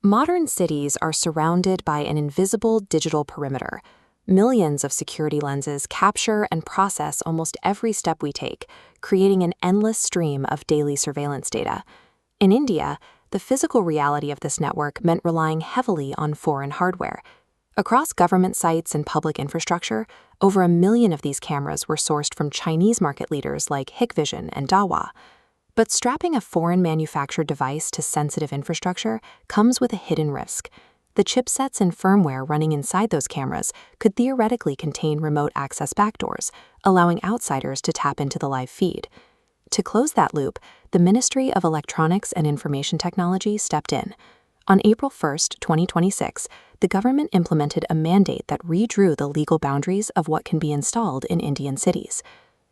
Modern cities are surrounded by an invisible digital perimeter. Millions of security lenses capture and process almost every step we take, creating an endless stream of daily surveillance data. In India, the physical reality of this network meant relying heavily on foreign hardware. Across government sites and public infrastructure, over 1 million of these cameras were sourced from Chinese market leaders like Hikvision and Dahua. But strapping a foreign-manufactured device to sensitive infrastructure comes with a hidden risk. The chipsets and firmware running inside those cameras could theoretically contain remote access backdoors, allowing outsiders to tap into the live feed. To close that loop, the Ministry of Electronics and Information Technology stepped in. On April 1, 2026, the government implemented a mandate that redrew the legal boundaries of what can be installed in Indian cities.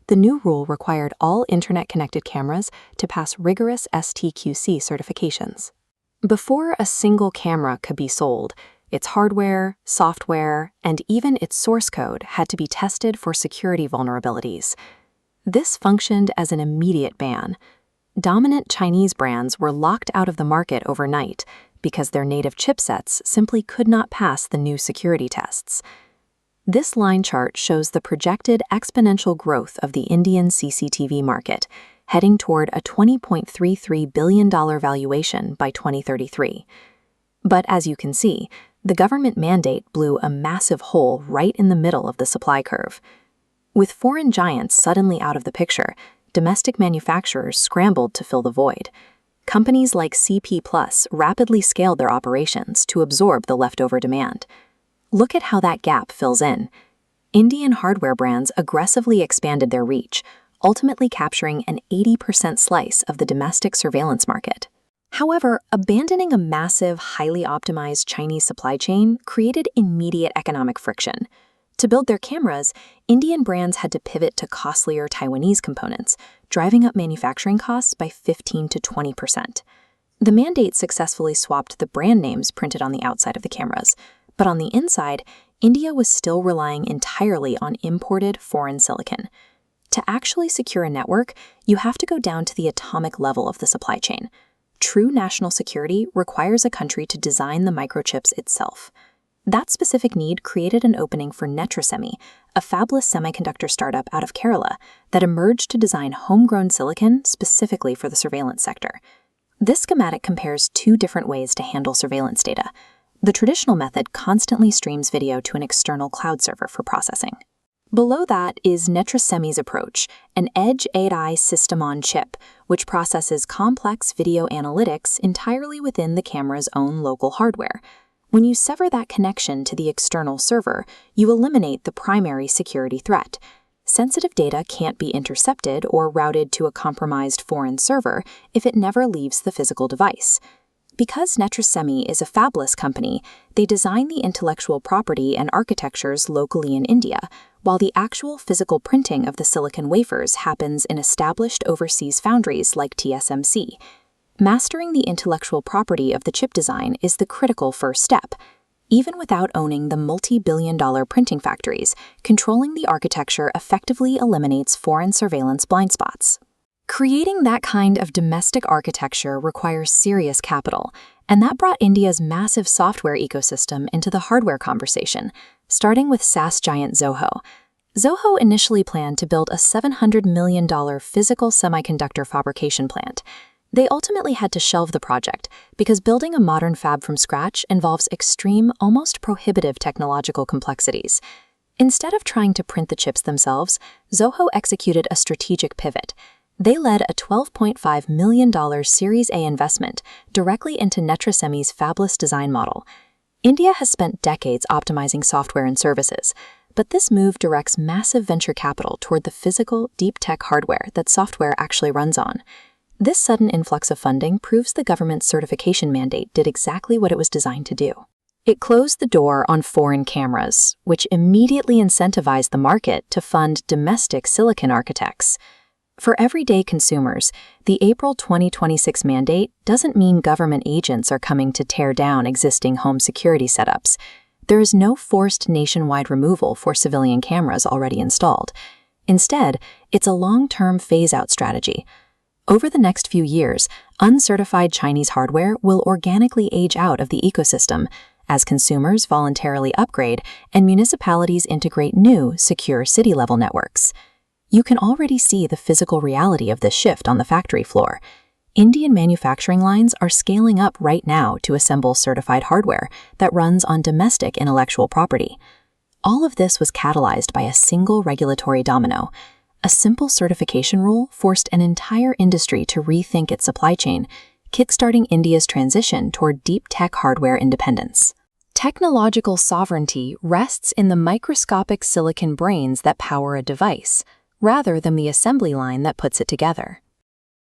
The new rule required all internet-connected cameras to pass rigorous STQC certifications. Before a single camera could be sold, its hardware, software, and even its source code had to be tested for security vulnerabilities. This functioned as an immediate ban. Dominant Chinese brands were locked out of the market overnight because their native chipsets simply could not pass the new security tests. This line chart shows the projected exponential growth of the Indian CCTV market, heading toward a $20.33 billion valuation by 2033. But as you can see, the government mandate blew a massive hole right in the middle of the supply curve. With foreign giants suddenly out of the picture, domestic manufacturers scrambled to fill the void. Companies like CP+ rapidly scaled their operations to absorb the leftover demand. Look at how that gap fills in. Indian hardware brands aggressively expanded their reach, ultimately capturing an 80% slice of the domestic surveillance market. However, abandoning a massive, highly optimized Chinese supply chain created immediate economic friction. To build their cameras, Indian brands had to pivot to costlier Taiwanese components, driving up manufacturing costs by 15 to 20%. The mandate successfully swapped the brand names printed on the outside of the cameras, but on the inside, India was still relying entirely on imported foreign silicon. To actually secure a network, you have to go down to the atomic level of the supply chain. True national security requires a country to design the microchips itself. That specific need created an opening for Netrasemi, a fabless semiconductor startup out of Kerala that emerged to design homegrown silicon specifically for the surveillance sector. This schematic compares two different ways to handle surveillance data. The traditional method constantly streams video to an external cloud server for processing. Below that is Netrasemi's approach, an edge AI system on chip, which processes complex video analytics entirely within the camera's own local hardware. When you sever that connection to the external server, you eliminate the primary security threat. Sensitive data can't be intercepted or routed to a compromised foreign server if it never leaves the physical device. Because Netrasemi is a fabless company, they design the intellectual property and architectures locally in India, while the actual physical printing of the silicon wafers happens in established overseas foundries like TSMC. Mastering the intellectual property of the chip design is the critical first step. Even without owning the multi-billion-dollar printing factories, controlling the architecture effectively eliminates foreign surveillance blind spots. Creating that kind of domestic architecture requires serious capital, and that brought India's massive software ecosystem into the hardware conversation, starting with SaaS giant Zoho. Zoho initially planned to build a $700 million physical semiconductor fabrication plant. They ultimately had to shelve the project because building a modern fab from scratch involves extreme, almost prohibitive technological complexities. Instead of trying to print the chips themselves, Zoho executed a strategic pivot. They led a $12.5 million Series A investment directly into Netrasemi's fabless design model. India has spent decades optimizing software and services, but this move directs massive venture capital toward the physical, deep tech hardware that software actually runs on. This sudden influx of funding proves the government's certification mandate did exactly what it was designed to do. It closed the door on foreign cameras, which immediately incentivized the market to fund domestic silicon architects. For everyday consumers, the April 2026 mandate doesn't mean government agents are coming to tear down existing home security setups. There is no forced nationwide removal for civilian cameras already installed. Instead, it's a long-term phase-out strategy. Over the next few years, uncertified Chinese hardware will organically age out of the ecosystem as consumers voluntarily upgrade and municipalities integrate new, secure city-level networks. You can already see the physical reality of this shift on the factory floor. Indian manufacturing lines are scaling up right now to assemble certified hardware that runs on domestic intellectual property. All of this was catalyzed by a single regulatory domino. A simple certification rule forced an entire industry to rethink its supply chain, kickstarting India's transition toward deep tech hardware independence. Technological sovereignty rests in the microscopic silicon brains that power a device, rather than the assembly line that puts it together.